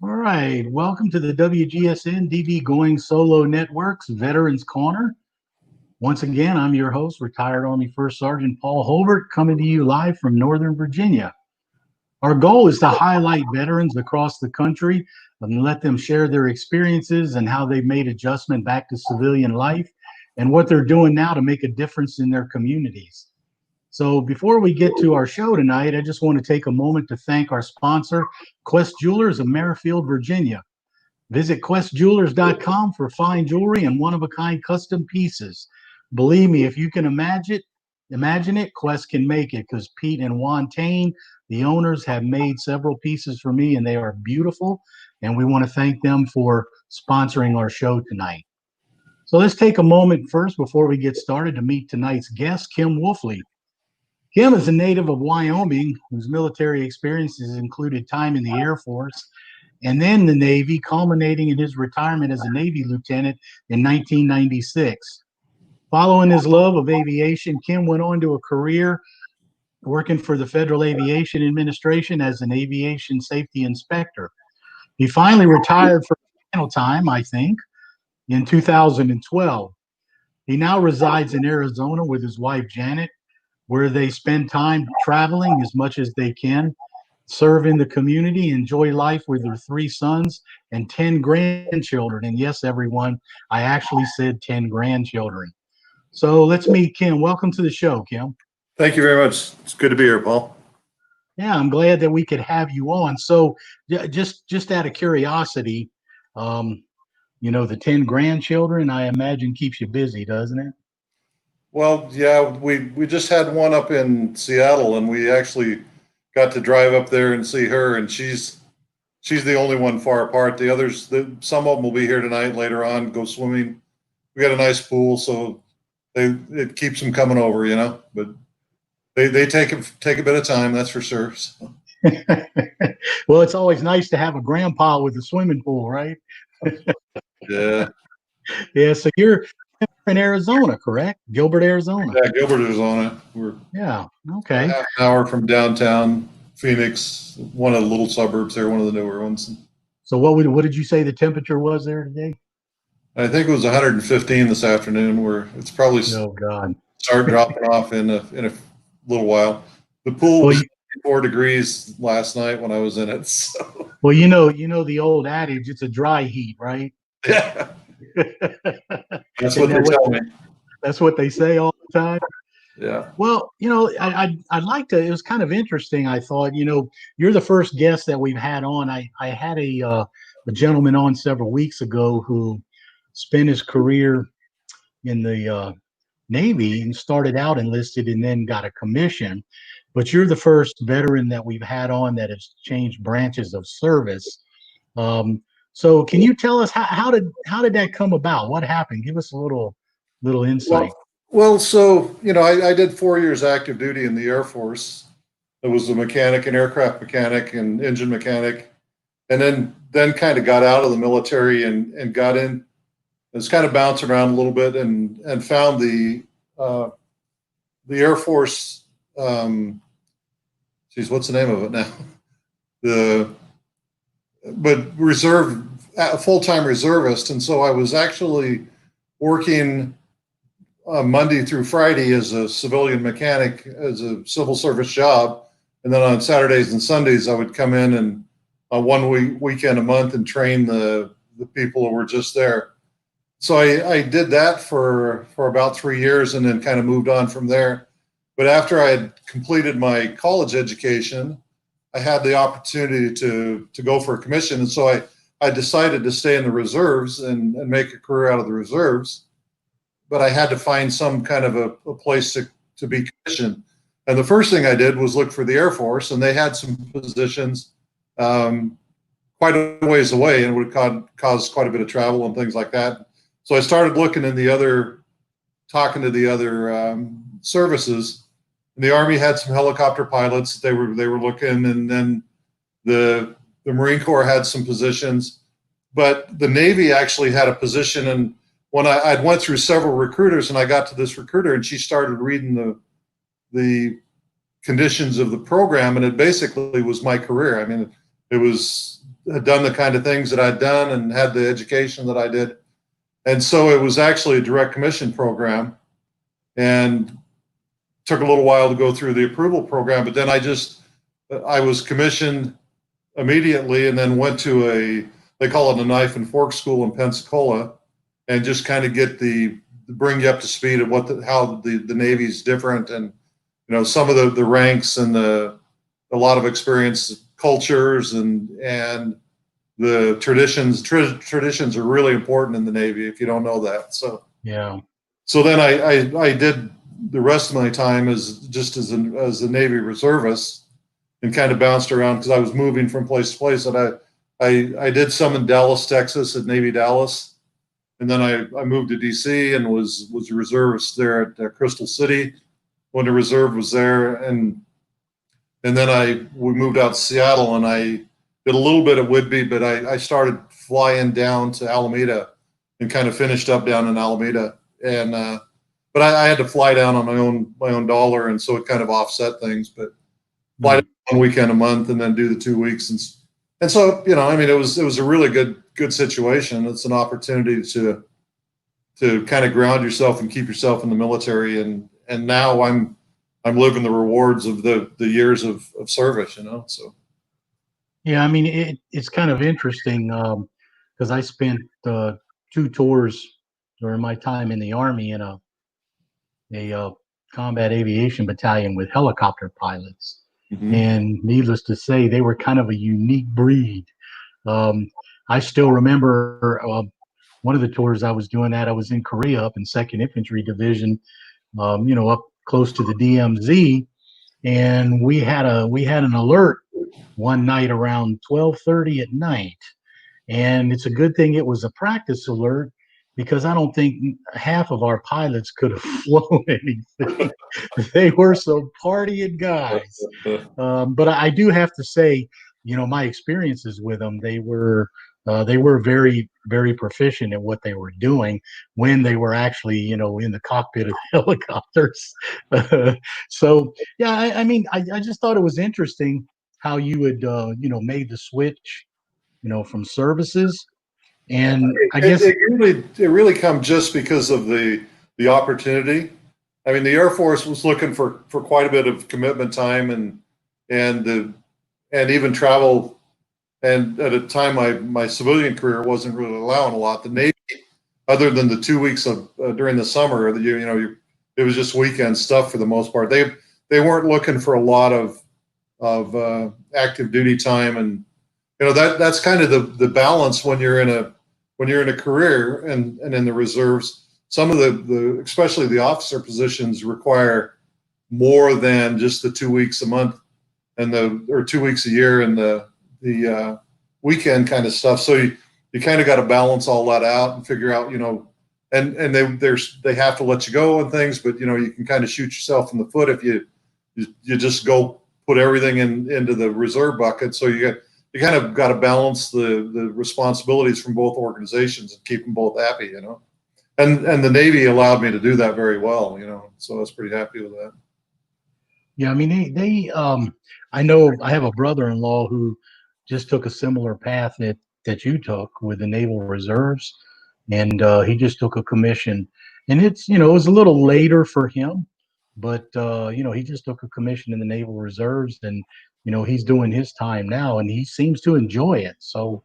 All right, welcome to the WGSN-DB Going Solo Network's Veterans Corner. Once again, I'm your host, retired Army First Sergeant Paul Holbert, coming to you live from Northern Virginia. Our goal is to highlight veterans across the country and let them share their experiences and how they've made adjustment back to civilian life and what they're doing now to make a difference in their communities. So before we get to our show tonight, I just want to take a moment to thank our sponsor, Quest Jewelers of Merrifield, Virginia. Visit questjewelers.com for fine jewelry and one-of-a-kind custom pieces. Believe me, if you can imagine it, Quest can make it, because Pete and Juan Tain, the owners, have made several pieces for me, and they are beautiful, and we want to thank them for sponsoring our show tonight. So let's take a moment first before we get started to meet tonight's guest, Kim Wolfley. Kim is a native of Wyoming whose military experiences included time in the Air Force and then the Navy, culminating in his retirement as a Navy lieutenant in 1996. Following his love of aviation, Kim went on to a career working for the Federal Aviation Administration as an Aviation Safety Inspector. He finally retired for the final time, I think, in 2012. He now resides in Arizona with his wife, Janet, where they spend time traveling as much as they can, serve in the community, enjoy life with their 3 sons and 10 grandchildren. And yes, everyone, I actually said 10 grandchildren. So let's meet Kim. Welcome to the show, Kim. Thank you very much. It's good to be here, Paul. Yeah, I'm glad that we could have you on. So just out of curiosity, the 10 grandchildren, I imagine, keeps you busy, doesn't it? Well, yeah, we just had one up in Seattle, and we actually got to drive up there and see her, and she's the only one far apart. The others, some of them will be here tonight, later on, go swimming. We got a nice pool, so it keeps them coming over, But they take a bit of time, that's for sure. So. Well, it's always nice to have a grandpa with a swimming pool, right? Yeah. Yeah. So you're in Arizona, correct? Gilbert, Arizona. Yeah, Gilbert, Arizona. We're Okay. half an hour from downtown Phoenix, one of the little suburbs there, one of the newer ones. So what did you say the temperature was there today? I think it was 115 this afternoon. Where it's probably start dropping off in a little while. The pool was 4 degrees last night when I was in it. So. Well, the old adage, it's a dry heat, right? Yeah. That's what they tell me. That's what they say all the time. Yeah. Well, I'd like to. It was kind of interesting. I thought, you're the first guest that we've had on. I had a gentleman on several weeks ago who spent his career in the Navy and started out enlisted and then got a commission. But you're the first veteran that we've had on that has changed branches of service. So can you tell us how did that come about? What happened? Give us a little insight. Well, so I did 4 years active duty in the Air Force. I was a mechanic, an aircraft mechanic, and engine mechanic, and then kind of got out of the military and got in. I was kind of bouncing around a little bit and found the Air Force. What's the name of it now? But reserve, full-time reservist, and so I was actually working Monday through Friday as a civilian mechanic, as a civil service job, and then on Saturdays and Sundays I would come in and one weekend a month and train the people who were just there. So I did that for about 3 years and then kind of moved on from there. But after I had completed my college education, I had the opportunity to go for a commission. And so I decided to stay in the reserves and make a career out of the reserves. But I had to find some kind of a place to be commissioned. And the first thing I did was look for the Air Force, and they had some positions quite a ways away, and would cause quite a bit of travel and things like that. So I started looking talking to the other services. And the Army had some helicopter pilots. They were looking, and then the Marine Corps had some positions, but the Navy actually had a position. And when I went through several recruiters, and I got to this recruiter, and she started reading the conditions of the program, and it basically was my career. I mean, it was had done the kind of things that I'd done and had the education that I did. And so it was actually a direct commission program, and took a little while to go through the approval program, but then I was commissioned immediately, and then went to they call it a knife and fork school in Pensacola, and just kind of bring you up to speed of how the Navy's different, and some of the ranks and a lot of experience, cultures, and the traditions. Traditions are really important in the Navy, if you don't know that. So yeah. So then I did the rest of my time as a Navy reservist, and kind of bounced around because I was moving from place to place. And I did some in Dallas, Texas, at Navy Dallas, and then I moved to DC and was a reservist there at Crystal City when the reserve was there, and then we moved out to Seattle, and I did a little bit at Whidbey, but I started flying down to Alameda and kind of finished up down in Alameda, and but I had to fly down on my own dollar, and so it kind of offset things. But fly down 1 weekend a month and then do the 2 weeks, and so I mean, it was a really good situation. It's an opportunity to kind of ground yourself and keep yourself in the military, and now I'm living the rewards of the years of service, so. Yeah, I mean, it's kind of interesting because I spent 2 tours during my time in the Army in a combat aviation battalion with helicopter pilots. Mm-hmm. And needless to say, they were kind of a unique breed. I still remember one of the tours I was doing I was in Korea up in 2nd Infantry Division, up close to the DMZ. And we had an alert one night around 12:30 at night, and it's a good thing it was a practice alert, because I don't think half of our pilots could have flown anything. They were some partying guys. But I do have to say, my experiences with them, they were very, very proficient at what they were doing when they were actually, in the cockpit of helicopters. So, yeah, I mean, I just thought it was interesting how you had, made the switch, from services. And I guess it really come just because of the opportunity. I mean, the Air Force was looking for quite a bit of commitment time and even travel. And at a time, my civilian career wasn't really allowing a lot. The Navy, other than the 2 weeks of during the summer, it was just weekend stuff for the most part. They weren't looking for a lot of active duty time, and that's kind of the balance when you're in a career and in the reserves. Some of the especially the officer positions require more than just the 2 weeks a month or 2 weeks a year and the weekend kind of stuff. So you kind of got to balance all that out and figure out, and they have to let you go and things, but you can kind of shoot yourself in the foot if you just go put everything into the reserve bucket. So you kind of got to balance the responsibilities from both organizations and keep them both happy, and the Navy allowed me to do that very well, so I was pretty happy with that. Yeah, I mean, I know I have a brother-in-law who just took a similar path that you took with the Naval Reserves, and he just took a commission, and it was a little later for him, but he just took a commission in the Naval Reserves, and he's doing his time now, and he seems to enjoy it. So,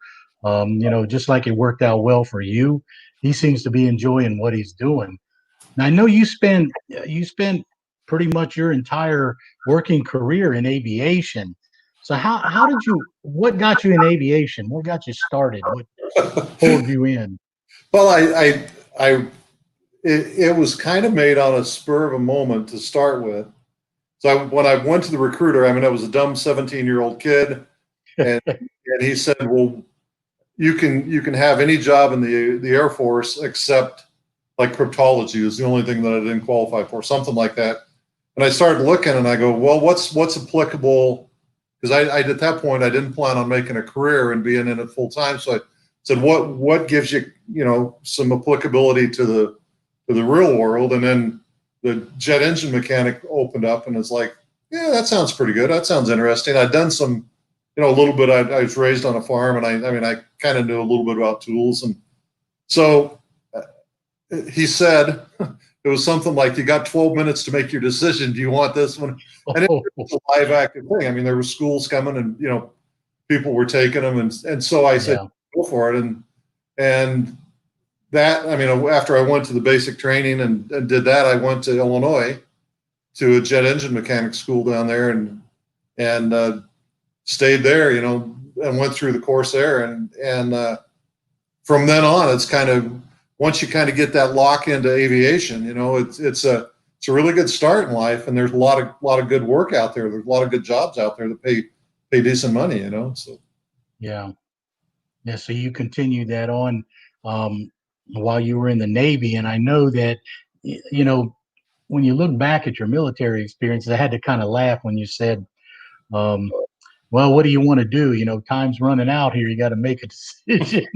just like it worked out well for you, he seems to be enjoying what he's doing. Now, I know you spent pretty much your entire working career in aviation. So what got you in aviation? What got you started? What pulled you in? Well, it was kind of made on a spur of a moment to start with. So when I went to the recruiter, I mean, I was a dumb 17-year-old kid, and he said, "Well, you can have any job in the Air Force except like cryptology is the only thing that I didn't qualify for, something like that." And I started looking, and I go, "Well, what's applicable?" Because I at that point I didn't plan on making a career and being in it full time. So I said, "What gives you some applicability to the real world?" And then the jet engine mechanic opened up, and it's like, "Yeah, that sounds pretty good. That sounds interesting." I'd done some a little bit. I was raised on a farm, and I mean, I kind of knew a little bit about tools, and so he said it was something like, "You got 12 minutes to make your decision. Do you want this one?" And it was a live active thing. I mean, there were schools coming, and people were taking them, and so I said, Yeah. "Go for it." And that, I mean, after I went to the basic training and did that, I went to Illinois to a jet engine mechanic school down there, and stayed there, and went through the course there, and from then on, it's kind of, once you kind of get that lock into aviation, it's a really good start in life, and there's a lot of good work out there. There's a lot of good jobs out there that pay decent money, so. Yeah. Yeah. So you continued that on while you were in the Navy. And I know that, when you look back at your military experiences, I had to kind of laugh when you said, um, well, what do you want to do? Time's running out here. You got to make a decision.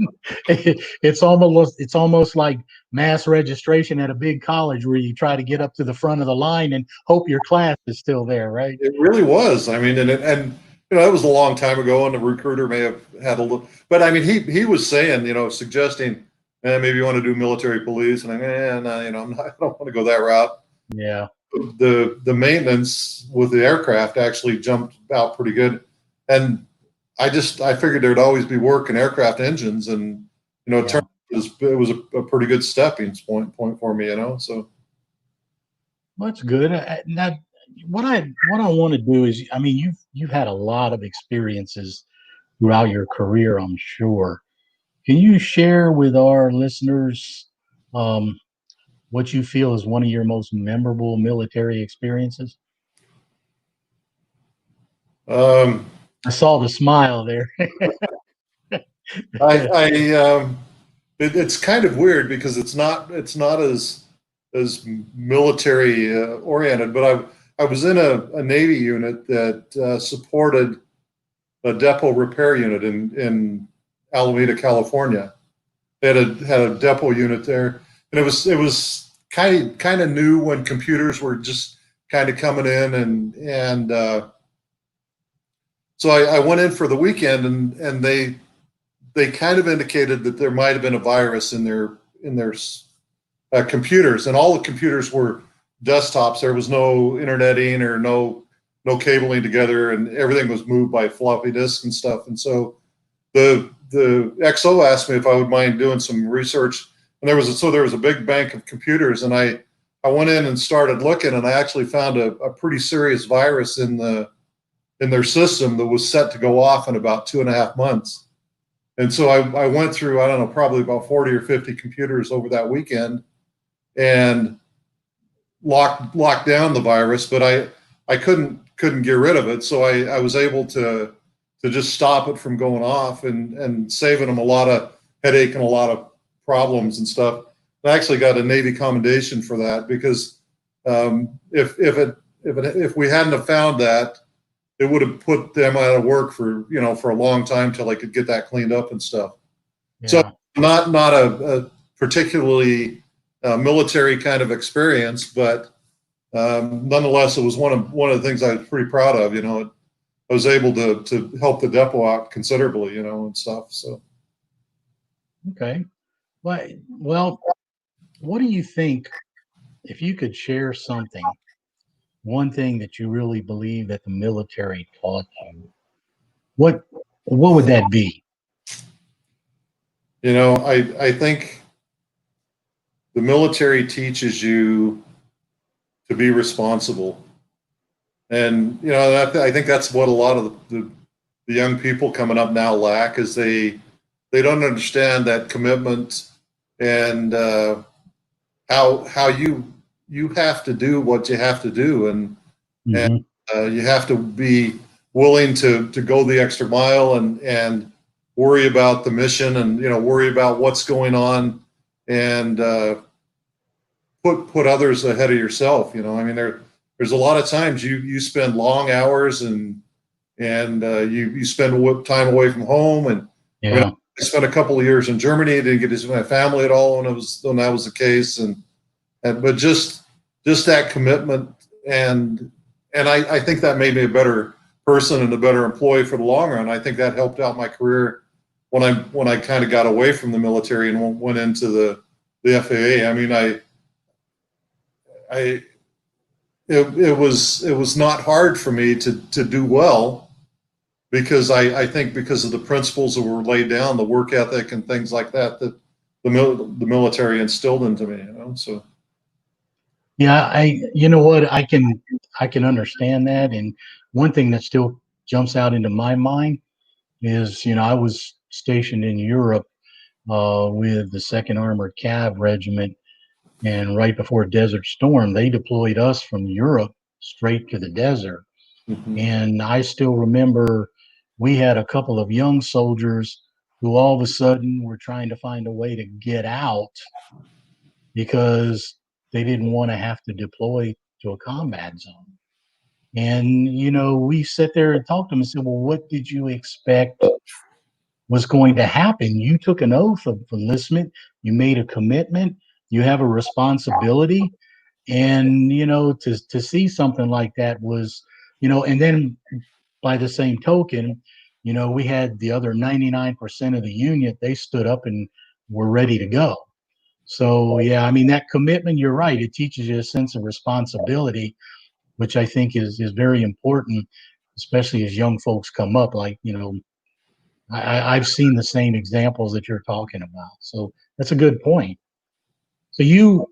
It's almost like mass registration at a big college where you try to get up to the front of the line and hope your class is still there, right? It really was. I mean, and that was a long time ago, and the recruiter may have had a little, but I mean, he was saying, suggesting, maybe you want to do military police, and no, I don't want to go that route. Yeah. The maintenance with the aircraft actually jumped out pretty good, and I figured there'd always be work in aircraft engines, and it turned it was a pretty good stepping point for me, so. Well, that's good. Now, what I want to do is, I mean, you've had a lot of experiences throughout your career, I'm sure. Can you share with our listeners um, what you feel is one of your most memorable military experiences? Um, I saw the smile there. it's kind of weird because it's not as military oriented, but I was in a Navy unit that supported a depot repair unit in Alameda, California. They had a depot unit there, and it was kind of new when computers were just kind of coming in, and so I went in for the weekend, and they kind of indicated that there might have been a virus in their computers, and all the computers were desktops. There was no interneting or no cabling together, and everything was moved by floppy disks and stuff. And so the XO asked me if I would mind doing some research, and there was a big bank of computers, and I went in and started looking, and I actually found a pretty serious virus in their system that was set to go off in about 2.5 months. And so I went through, I don't know, probably about 40 or 50 computers over that weekend and locked down the virus, but I couldn't get rid of it. So I was able to just stop it from going off and saving them a lot of headache and a lot of problems and stuff. I actually got a Navy commendation for that, because if we hadn't have found that, it would have put them out of work for a long time till I could get that cleaned up and stuff. Yeah. So not a particularly military kind of experience, but nonetheless, it was one of the things I was pretty proud of. I was able to help the depot out considerably, and stuff. So. Okay. Well, what do you think, if you could share something, one thing that you really believe that the military taught you, what would that be? I think the military teaches you to be responsible, and I think that's what a lot of the young people coming up now lack, is they don't understand that commitment, and how you have to do what you have to do, and you have to be willing to go the extra mile and worry about the mission, and worry about what's going on, and put others ahead of yourself. I mean, there's a lot of times you spend long hours, and you spend time away from home, and I spent a couple of years in Germany. I didn't get to see my family at all when that was the case, but just that commitment, and I think that made me a better person and a better employee for the long run. I think that helped out my career when I kind of got away from the military and went into the FAA. I mean, it was not hard for me to do well, because I think because of the principles that were laid down, the work ethic and things like that, that the military instilled into me, you know. So Yeah, you know what, I can understand that. And one thing that still jumps out into my mind is, I was stationed in Europe with the Second Armored Cav Regiment, and right before Desert Storm, they deployed us from Europe straight to the desert. mhm. And I still remember we had a couple of young soldiers who all of a sudden were trying to find a way to get out because they didn't want to have to deploy to a combat zone. And, we sat there and talked to them and said, well, what did you expect was going to happen? You took an oath of enlistment, you made a commitment, you have a responsibility. And, to see something like that was, and then by the same token, we had the other 99% of the unit, they stood up and were ready to go. So, yeah, I mean, that commitment, you're right. It teaches you a sense of responsibility, which I think is very important, especially as young folks come up. Like, I've seen the same examples that you're talking about. So that's a good point. So you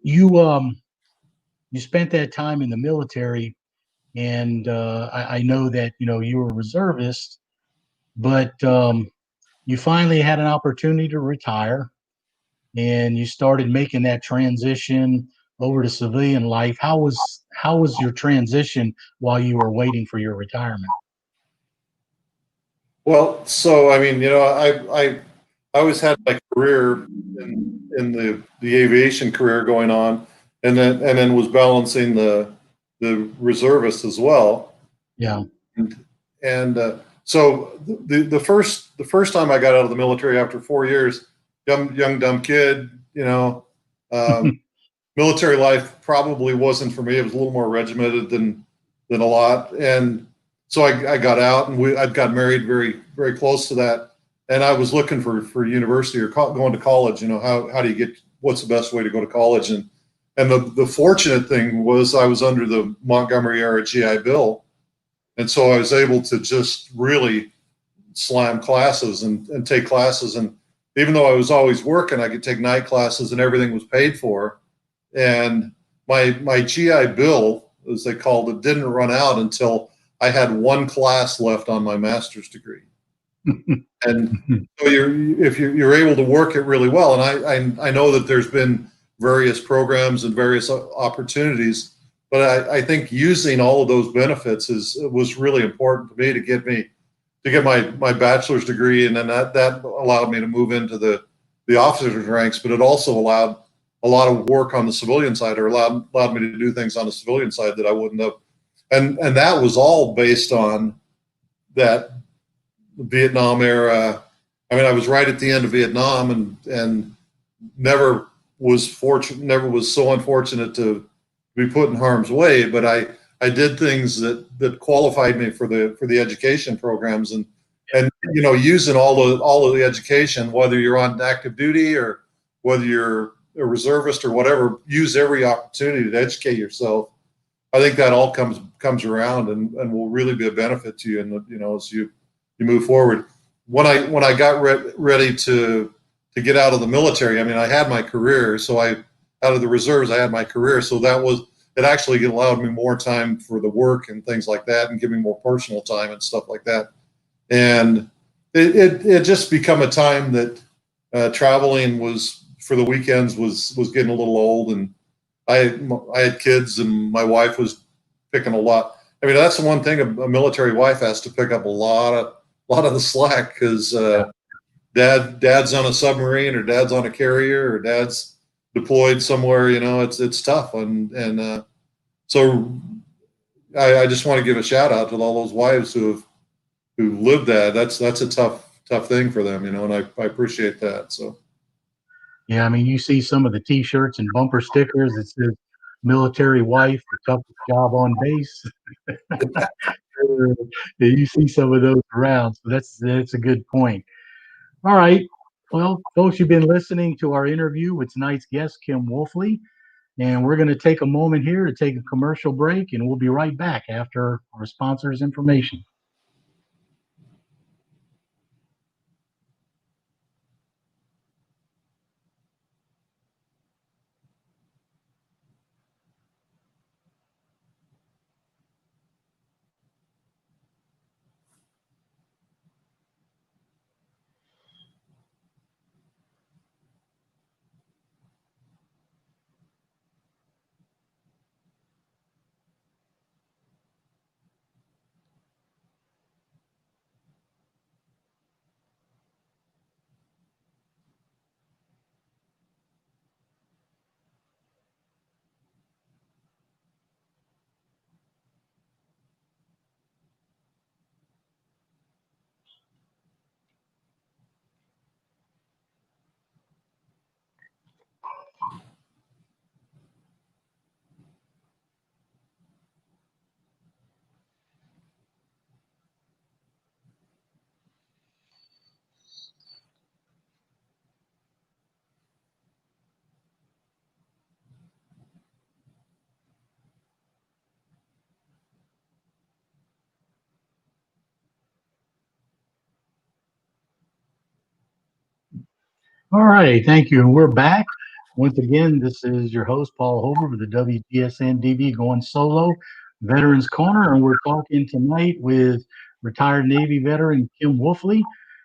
spent that time in the military, and I know that you were a reservist, but you finally had an opportunity to retire, and you started making that transition over to civilian life. How was your transition while you were waiting for your retirement? Well, so I mean, I always had my career in the aviation career going on, and then was balancing the reservist as well. Yeah. And so the first time I got out of the military after 4 years, young dumb kid, um, military life probably wasn't for me. It was a little more regimented than a lot, and so I got out, and I'd got married very very close to that, and I was looking for university or going to college. How do you get, what's the best way to go to college? And the fortunate thing was I was under the Montgomery era GI Bill, and so I was able to just really slam classes and take classes. And even though I was always working, I could take night classes and everything was paid for. And my GI Bill, as they called it, didn't run out until I had one class left on my master's degree. And so if you're able to work it really well, and I know that there's been various programs and various opportunities, but I think using all of those benefits was really important to me to get my bachelor's degree, and then that allowed me to move into the officers ranks. But it also allowed a lot of work on the civilian side, or allowed me to do things on the civilian side that I wouldn't have, and that was all based on that Vietnam era. I mean, I was right at the end of Vietnam, and never was so unfortunate to be put in harm's way, but I did things that qualified me for the education programs, and using all of the education, whether you're on active duty or whether you're a reservist or whatever, use every opportunity to educate yourself. I think that all comes around and will really be a benefit to you, and as you move forward. When I got ready to get out of the military, I mean, I had my career, so out of the reserves, I had my career, so it actually allowed me more time for the work and things like that, and give me more personal time and stuff like that. And it just become a time that traveling was for the weekends was getting a little old, and I had kids, and my wife was picking a lot. I mean, that's the one thing, a military wife has to pick up a lot of the slack, because dad's on a submarine, or dad's on a carrier, or dad's deployed somewhere. It's tough, and so I just want to give a shout out to all those wives who lived that. That's a tough thing for them, and I appreciate that. So Yeah, I mean, you see some of the T-shirts and bumper stickers that says "Military wife, the toughest job on base." You see some of those around, so that's a good point. All right. Well, folks, you've been listening to our interview with tonight's guest, Kim Wolfley, and we're going to take a moment here to take a commercial break, and we'll be right back after our sponsor's information. All right, thank you. And we're back. Once again, this is your host, Paul Hover, with the WGSN-DB Going Solo Veterans Corner. And we're talking tonight with retired Navy veteran Kim Wolfley.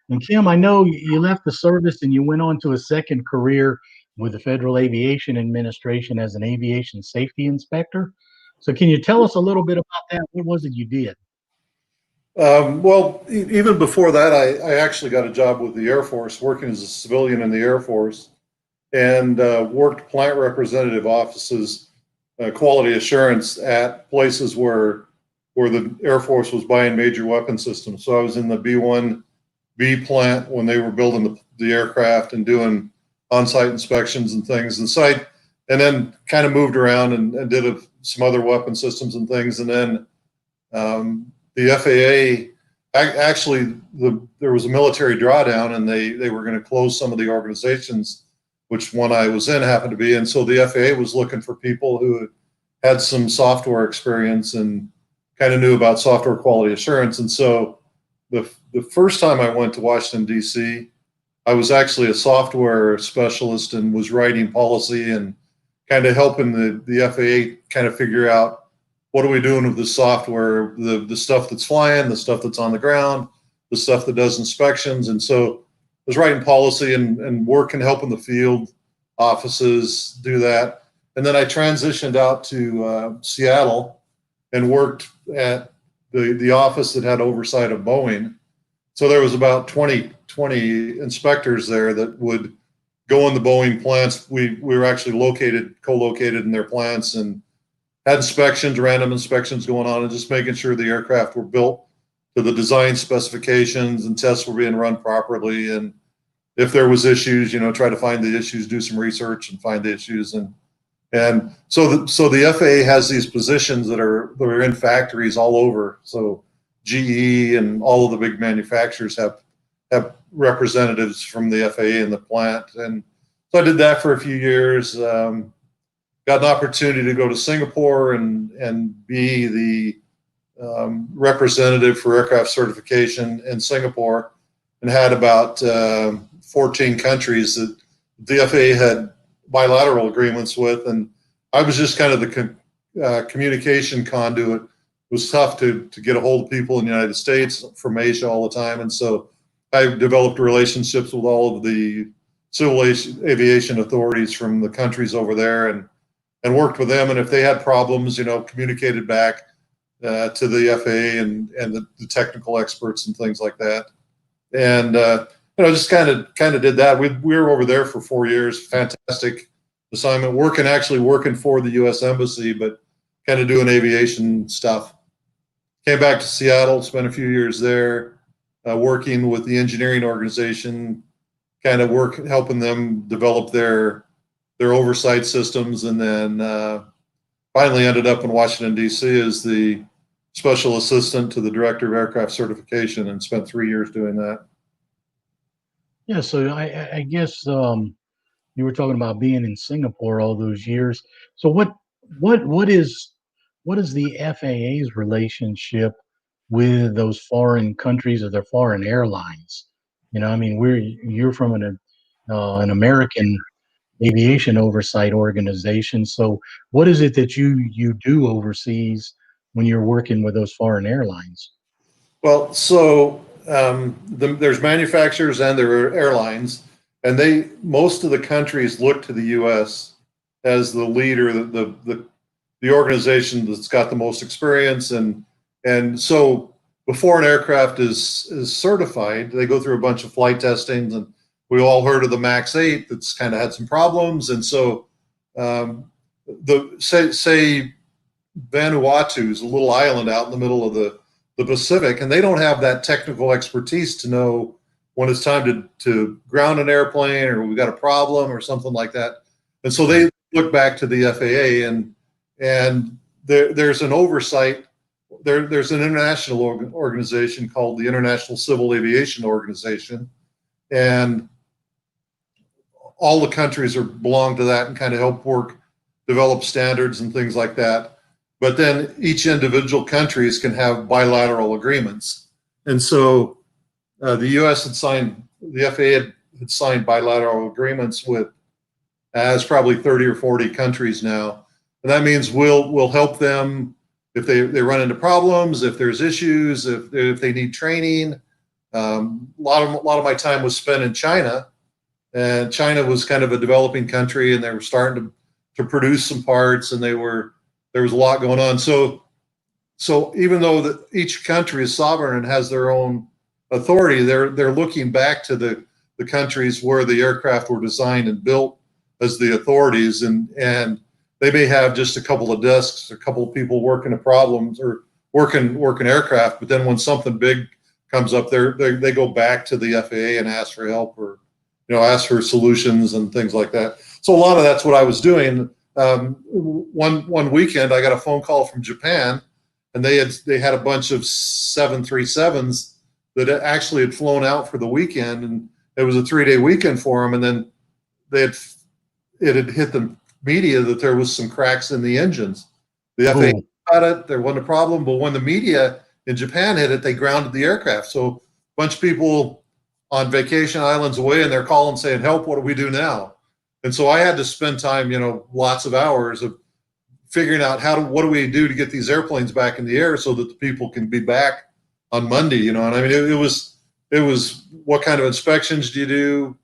And Kim, I know you left the service and you went on to a second career with the Federal Aviation Administration as an aviation safety inspector. So can you tell us a little bit about that? What was it you did? Well, even before that, I actually got a job with the Air Force, working as a civilian in the Air Force, and worked plant representative offices, quality assurance at places where the Air Force was buying major weapon systems. So I was in the B-1B plant when they were building the aircraft and doing on-site inspections and things. And then kind of moved around and did some other weapon systems and things. And then the FAA, actually, there was a military drawdown, and they were going to close some of the organizations, which one I was in happened to be in. So the FAA was looking for people who had some software experience and kind of knew about software quality assurance. And so the first time I went to Washington, D.C., I was actually a software specialist and was writing policy and kind of helping the FAA kind of figure out, what are we doing with the software, the stuff that's flying, the stuff that's on the ground, the stuff that does inspections. And so I was writing policy and working, helping the field offices do that. And then I transitioned out to Seattle and worked at the office that had oversight of Boeing. So there was about 20 inspectors there that would go in the Boeing plants. We were actually co-located in their plants, and had inspections, random inspections going on, and just making sure the aircraft were built to the design specifications and tests were being run properly. And if there was issues, try to find the issues, do some research and find the issues. And so the FAA has these positions that are in factories all over. So GE and all of the big manufacturers have representatives from the FAA in the plant. And so I did that for a few years. Got an opportunity to go to Singapore and be the representative for aircraft certification in Singapore, and had about 14 countries that the FAA had bilateral agreements with. And I was just kind of the communication conduit. It was tough to get a hold of people in the United States from Asia all the time. And so I developed relationships with all of the civil aviation authorities from the countries over there, and worked with them. And if they had problems, communicated back to the FAA and the technical experts and things like that. And, just kind of did that. We were over there for 4 years. Fantastic assignment, working for the U.S. Embassy, but kind of doing aviation stuff. Came back to Seattle, spent a few years there, working with the engineering organization, kind of helping them develop their oversight systems, and then finally ended up in Washington, D.C. as the special assistant to the director of aircraft certification and spent 3 years doing that. Yeah, so I guess you were talking about being in Singapore all those years. So what is the FAA's relationship with those foreign countries or their foreign airlines? You know, I mean, you're from an American aviation oversight organization. So what is it that you do overseas when you're working with those foreign airlines? Well, so there's manufacturers and there are airlines, and most of the countries look to the U.S. as the leader, the organization that's got the most experience, and so before an aircraft is certified, they go through a bunch of flight testings, and we all heard of the Max 8 that's kind of had some problems, and so say Vanuatu is a little island out in the middle of the Pacific, and they don't have that technical expertise to know when it's time to ground an airplane or we've got a problem or something like that. And so they look back to the FAA, and there's an oversight. There's an international organization called the International Civil Aviation Organization, and all the countries belong to that and kind of help develop standards and things like that. But then each individual countries can have bilateral agreements. And so the U.S. the FAA had signed bilateral agreements with as probably 30 or 40 countries now. And that means we'll help them if they run into problems, if there's issues, if they need training. A lot of my time was spent in China, and China was kind of a developing country, and they were starting to produce some parts, and there was a lot going on. So even though each country is sovereign and has their own authority, they're looking back to the countries where the aircraft were designed and built as the authorities, and they may have just a couple of desks, a couple of people working at problems or working aircraft, but then when something big comes up, they go back to the FAA and ask for help, or ask for solutions and things like that. So a lot of that's what I was doing. One weekend, I got a phone call from Japan, and they had a bunch of 737s that actually had flown out for the weekend, and it was a 3-day weekend for them. And then it had hit the media that there was some cracks in the engines. The FAA got it; there wasn't a problem. But when the media in Japan hit it, they grounded the aircraft. So a bunch of people on vacation islands away, and they're calling saying, "Help! What do we do now?" And so I had to spend time, lots of hours of figuring out what do we do to get these airplanes back in the air so that the people can be back on Monday, And I mean, it was what kind of inspections do you do?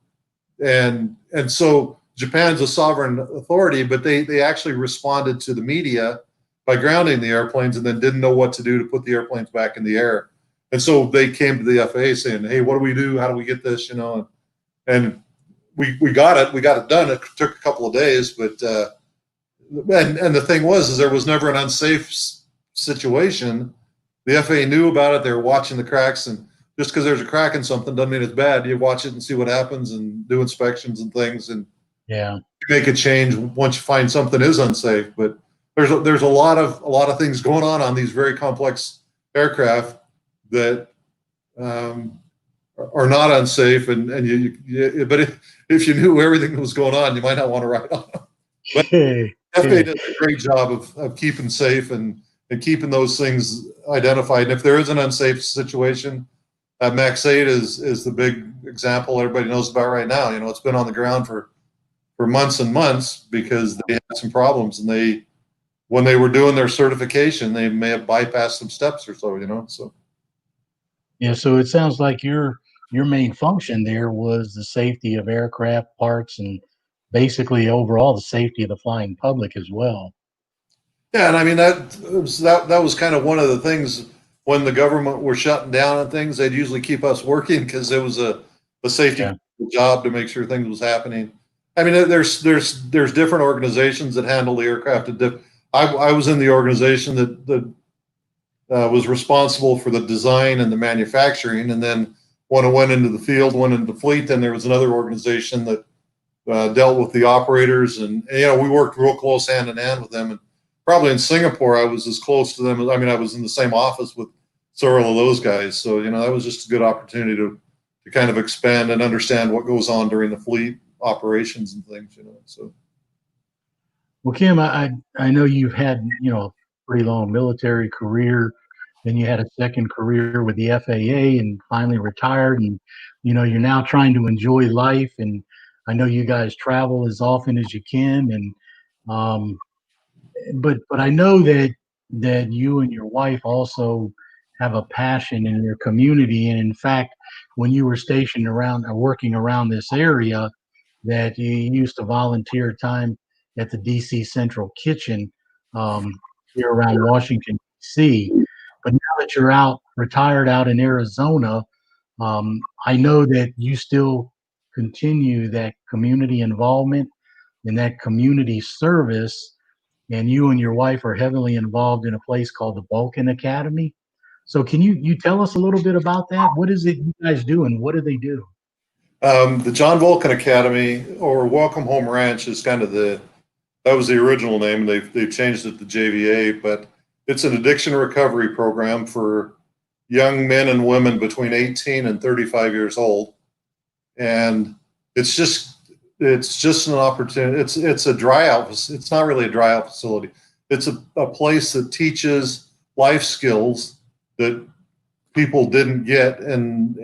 And so Japan's a sovereign authority, but they actually responded to the media by grounding the airplanes and then didn't know what to do to put the airplanes back in the air. And so they came to the FAA saying, "Hey, what do we do? How do we get this?" And we got it done. It took a couple of days, but and the thing was there was never an unsafe situation. The FAA knew about it. They were watching the cracks, and just because there's a crack in something doesn't mean it's bad. You watch it and see what happens, and do inspections and things, and make a change once you find something is unsafe. But there's a lot of things going on these very complex aircraft that are not unsafe, and but if you knew everything that was going on, you might not want to ride on them. But FAA does a great job of keeping safe and keeping those things identified. And if there is an unsafe situation, Max 8 is the big example everybody knows about right now. It's been on the ground for months and months because they had some problems, and when they were doing their certification, they may have bypassed some steps or so. So. Yeah, so it sounds like your main function there was the safety of aircraft parts and basically overall the safety of the flying public as well. Yeah, and I mean that was kind of one of the things when the government were shutting down and things. They'd usually keep us working because it was a safety job to make sure things was happening. I mean, there's different organizations that handle the aircraft. I was in the organization that was responsible for the design and the manufacturing, and then when it went into the field, went into the fleet, then there was another organization that dealt with the operators, and we worked real close hand in hand with them. And probably in Singapore, I was as close to them. I mean, I was in the same office with several of those guys. So, that was just a good opportunity to kind of expand and understand what goes on during the fleet operations and things, so. Well, Kim, I know you've had, a pretty long military career. Then you had a second career with the FAA and finally retired. And, you're now trying to enjoy life. And I know you guys travel as often as you can. And, but I know that you and your wife also have a passion in your community. And in fact, when you were stationed around or working around this area, that you used to volunteer time at the DC Central Kitchen here around Washington, D.C. But now that you're retired out in Arizona, I know that you still continue that community involvement and that community service. And you and your wife are heavily involved in a place called the Vulcan Academy. So can you tell us a little bit about that? What is it you guys do and what do they do? The John Vulcan Academy, or Welcome Home Ranch, is kind of that was the original name. They've changed it to JVA, but it's an addiction recovery program for young men and women between 18 and 35 years old. And it's just an opportunity. It's a dry out. It's not really a dry out facility. It's a place that teaches life skills that people didn't get. And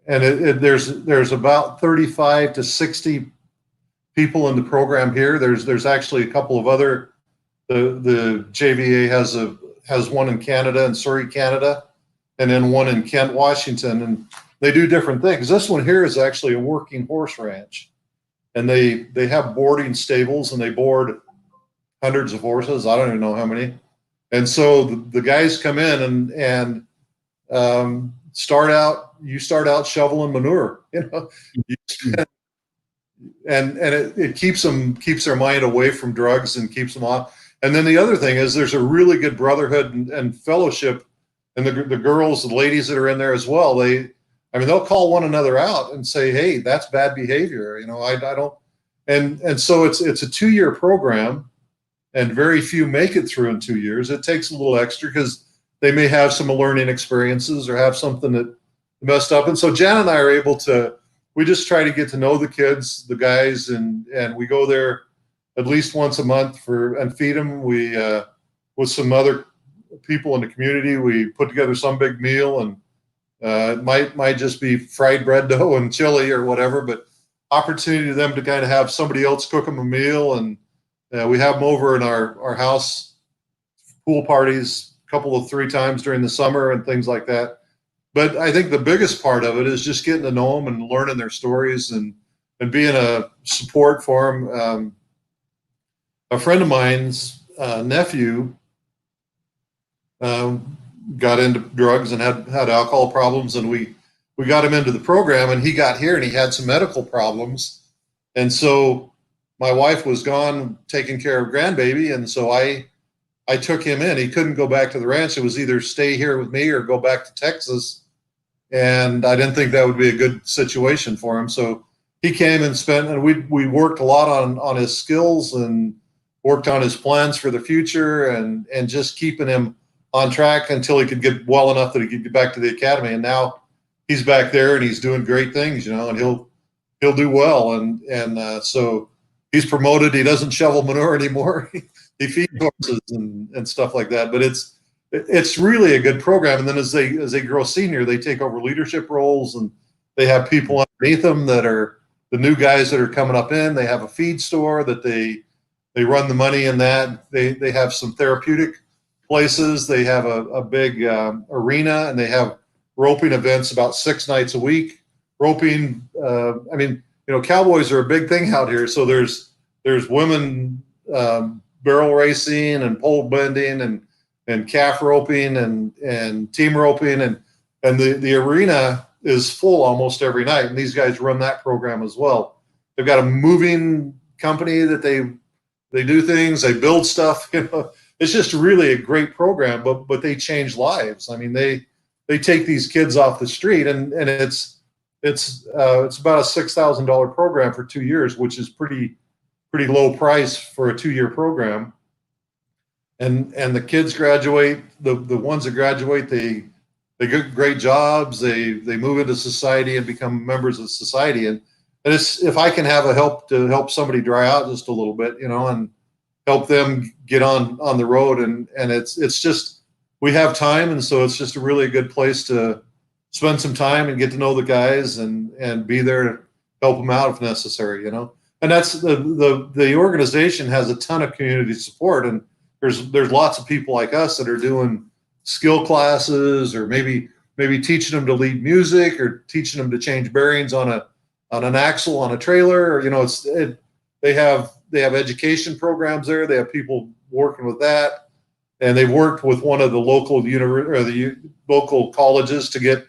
there's about 35 to 60 people in the program here. There's actually a couple of other, the JVA has one in Canada, in Surrey, Canada, and then one in Kent, Washington, and they do different things. This one here is actually a working horse ranch, and they have boarding stables, and they board hundreds of horses. I don't even know how many. And so the guys come in and start out shoveling manure, and it keeps their mind away from drugs and keeps them off. And then the other thing is there's a really good brotherhood and fellowship, and the girls, the ladies that are in there as well, they'll call one another out and say, hey, that's bad behavior. I don't. And so it's a 2-year program, and very few make it through in 2 years. It takes a little extra because they may have some learning experiences or have something that messed up. And so Jan and I are able to, we just try to get to know the kids, the guys, and we go there at least once a month and feed them. We, with some other people in the community, we put together some big meal, and it might just be fried bread dough and chili or whatever, but opportunity to them to kind of have somebody else cook them a meal. And we have them over in our house, pool parties, a couple of 3 times during the summer and things like that. But I think the biggest part of it is just getting to know them and learning their stories and being a support for them. A friend of mine's nephew got into drugs and had alcohol problems, and we got him into the program, and he got here and he had some medical problems. And so my wife was gone taking care of grandbaby, and so I took him in. He couldn't go back to the ranch. It was either stay here with me or go back to Texas. And I didn't think that would be a good situation for him. So he came and we worked a lot on his skills and worked on his plans for the future and just keeping him on track until he could get well enough that he could get back to the academy. And now he's back there and he's doing great things, and he'll do well. And so he's promoted. He doesn't shovel manure anymore. He feeds horses and stuff like that. But it's really a good program. And then as they grow senior, they take over leadership roles, and they have people underneath them that are the new guys that are coming up in. They have a feed store that they run the money in that. They have some therapeutic places. They have a big arena, and they have roping events about 6 nights a week. Roping, cowboys are a big thing out here. So there's women barrel racing and pole bending and calf roping and team roping, and the arena is full almost every night. And these guys run that program as well. They've got a moving company that they do things, they build stuff. It's just really a great program, but they change lives. I mean, they take these kids off the street, and it's about a $6,000 program for 2 years, which is pretty low price for a 2-year program. and the kids graduate. The ones that graduate, they get great jobs. They move into society and become members of society. And it's, if I can have a help to help somebody dry out just a little bit, and help them get on the road, and it's just, we have time, and so it's just a really good place to spend some time and get to know the guys and be there to help them out if necessary. And that's the organization has a ton of community support, and there's lots of people like us that are doing skill classes, or maybe teaching them to lead music, or teaching them to change bearings on an axle on a trailer, or they have education programs there. They have people working with that, and they've worked with one of the local the local colleges to get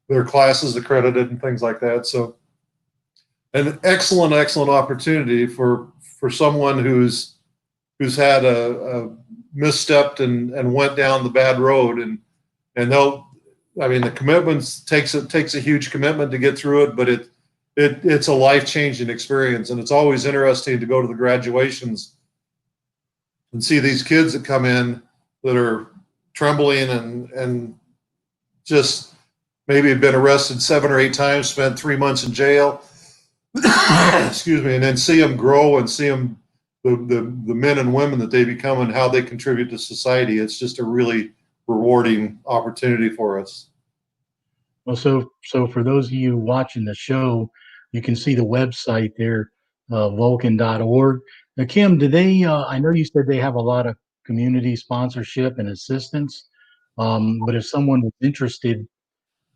their classes accredited and things like that. So an excellent opportunity for someone who's had a misstepped and went down the bad road, and the commitments takes a huge commitment to get through it, but it's a life-changing experience. And it's always interesting to go to the graduations and see these kids that come in that are trembling and just maybe have been arrested 7 or 8 times, spent 3 months in jail, excuse me, and then see them grow and see them, the men and women that they become and how they contribute to society. It's just a really rewarding opportunity for us. Well, so for those of you watching the show, you can see the website there, Vulcan.org. Now, Kim, do they? I know you said they have a lot of community sponsorship and assistance, but if someone was interested,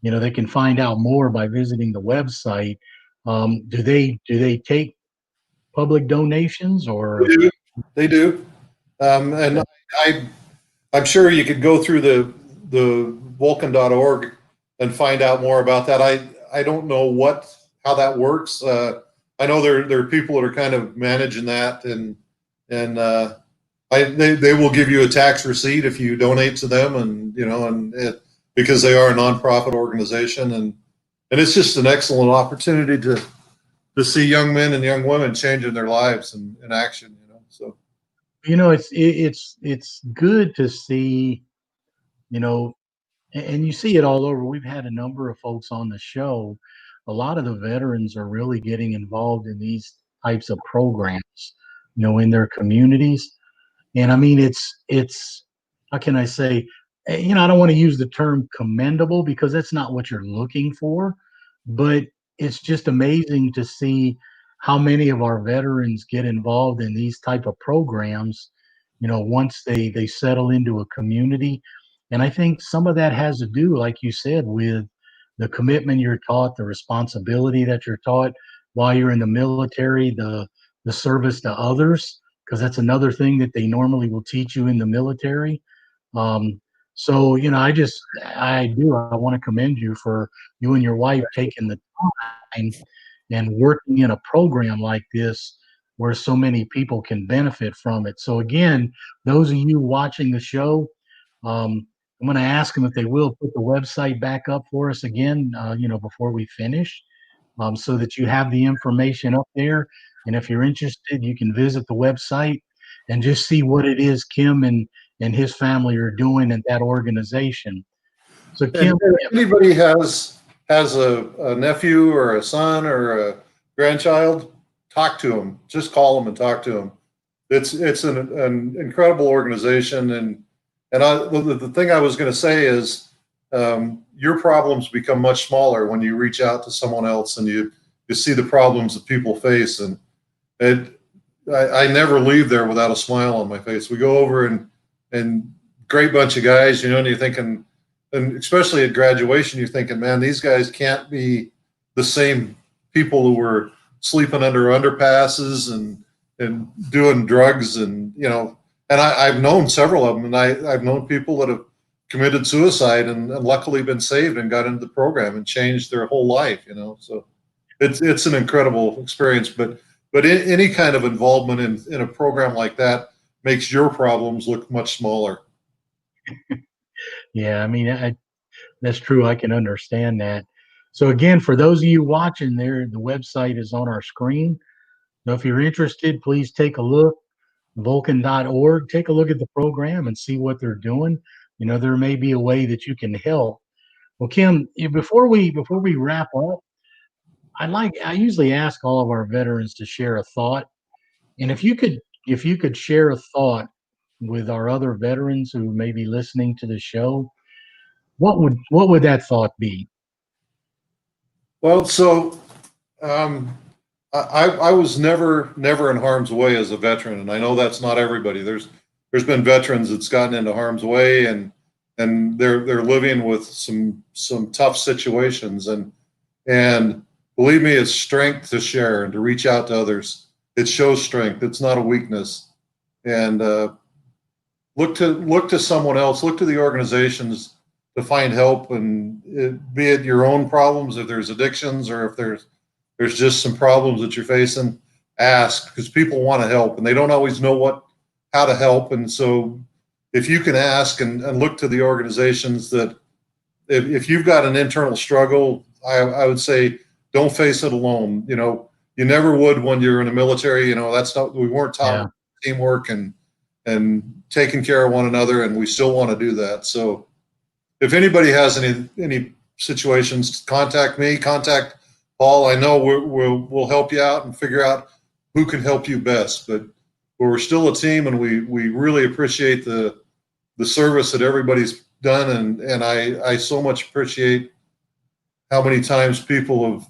they can find out more by visiting the website. Do they take public donations, or? They do. And I'm sure you could go through the Vulcan.org and find out more about that. I don't know how that works. I know there are people that are kind of managing that, and they will give you a tax receipt if you donate to them, and because they are a nonprofit organization, and it's just an excellent opportunity to see young men and young women changing their lives in action. So it's good to see, and you see it all over. We've had a number of folks on the show. A lot of the veterans are really getting involved in these types of programs, in their communities. And I mean, it's how can I say, I don't want to use the term commendable, because that's not what you're looking for, but it's just amazing to see how many of our veterans get involved in these type of programs, once they settle into a community. And I think some of that has to do, like you said, with the commitment you're taught, the responsibility that you're taught while you're in the military, the service to others, because that's another thing that they normally will teach you in the military. So, I want to commend you for you and your wife taking the time and working in a program like this where so many people can benefit from it. So again, those of you watching the show, I'm going to ask them if they will put the website back up for us again, before we finish, so that you have the information up there. And if you're interested, you can visit the website and just see what it is Kim and his family are doing at that organization. So And Kim, if anybody has a nephew or a son or a grandchild, talk to them. Just call them and talk to them. It's an incredible organization, and the thing I was going to say is, your problems become much smaller when you reach out to someone else and you see the problems that people face. And I never leave there without a smile on my face. We go over and great bunch of guys, and you're thinking, and especially at graduation, you're thinking, man, these guys can't be the same people who were sleeping under underpasses and doing drugs, and I've known several of them, and I've known people that have committed suicide and luckily been saved and got into the program and changed their whole life. So it's an incredible experience. But any kind of involvement in a program like that makes your problems look much smaller. yeah, I mean, that's true. I can understand that. So again, for those of you watching there, the website is on our screen. Now, if you're interested, please take a look. Vulcan.org. Take a look at the program and see what they're doing. You know, there may be a way that you can help. Well, Kim, before we wrap up, I usually ask all of our veterans to share a thought. And if you could share a thought with our other veterans who may be listening to the show, what would that thought be? Well, so I was never in harm's way as a veteran, and I know that's not everybody. There's been veterans that's gotten into harm's way, and they're living with some tough situations, and believe me, it's strength to share and to reach out to others. It shows strength. It's not a weakness. And look to someone else. Look to the organizations to find help, and be it your own problems, if there's addictions, or if there's just some problems that you're facing. Ask, because people want to help, and they don't always know how to help. And so, if you can ask and look to the organizations that, if you've got an internal struggle, I would say don't face it alone. You know, you never would when you're in the military. You know, we weren't taught teamwork and taking care of one another, and we still want to do that. So if anybody has any situations, contact me, contact Paul. I know we'll help you out and figure out who can help you best. But we're still a team, and we really appreciate the service that everybody's done, and I so much appreciate how many times people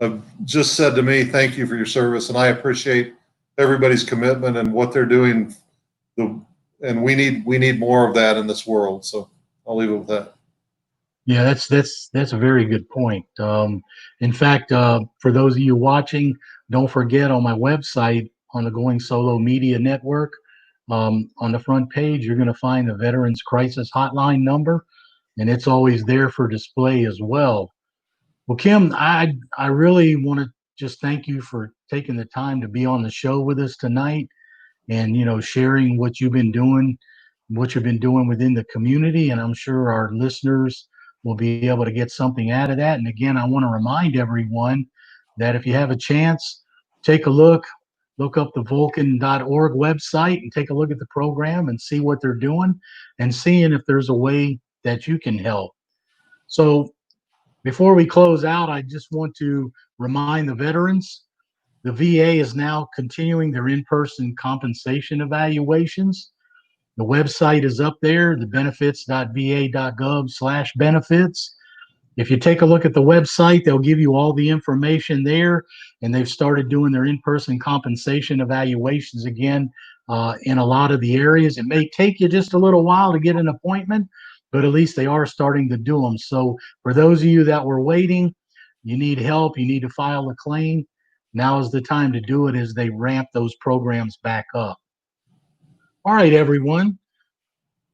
have just said to me, thank you for your service. And I appreciate everybody's commitment and what they're doing. And we need more of that in this world. So I'll leave it with that. Yeah, that's a very good point. In fact, for those of you watching, don't forget, on my website, on the Going Solo Media Network, on the front page, you're going to find the Veterans Crisis Hotline number, and it's always there for display as well. Well, Kim, I really want to just thank you for taking the time to be on the show with us tonight, and sharing what you've been doing within the community. And I'm sure our listeners will be able to get something out of that. And again, I want to remind everyone that if you have a chance, take a look up the Vulcan.org website and take a look at the program and see what they're doing, and seeing if there's a way that you can help. So before we close out, I just want to remind the veterans, the VA is now continuing their in-person compensation evaluations. The website is up there, the benefits.va.gov/benefits. If you take a look at the website, they'll give you all the information there, and they've started doing their in-person compensation evaluations again in a lot of the areas. It may take you just a little while to get an appointment, but at least they are starting to do them. So for those of you that were waiting, you need help, you need to file a claim, now is the time to do it as they ramp those programs back up. All right, everyone.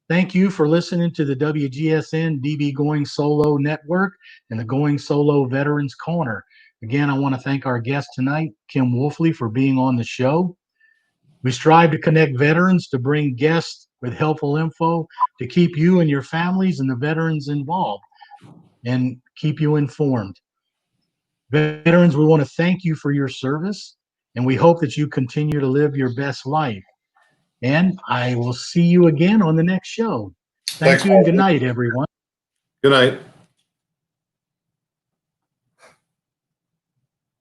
Thank you for listening to the WGSN-DB Going Solo Network and the Going Solo Veterans Corner. Again, I want to thank our guest tonight, Kim Wolfley, for being on the show. We strive to connect veterans, to bring guests with helpful info, to keep you and your families and the veterans involved, and keep you informed. Veterans, we want to thank you for your service, and we hope that you continue to live your best life. And I will see you again on the next show. Thank you, and good night, everyone. Good night.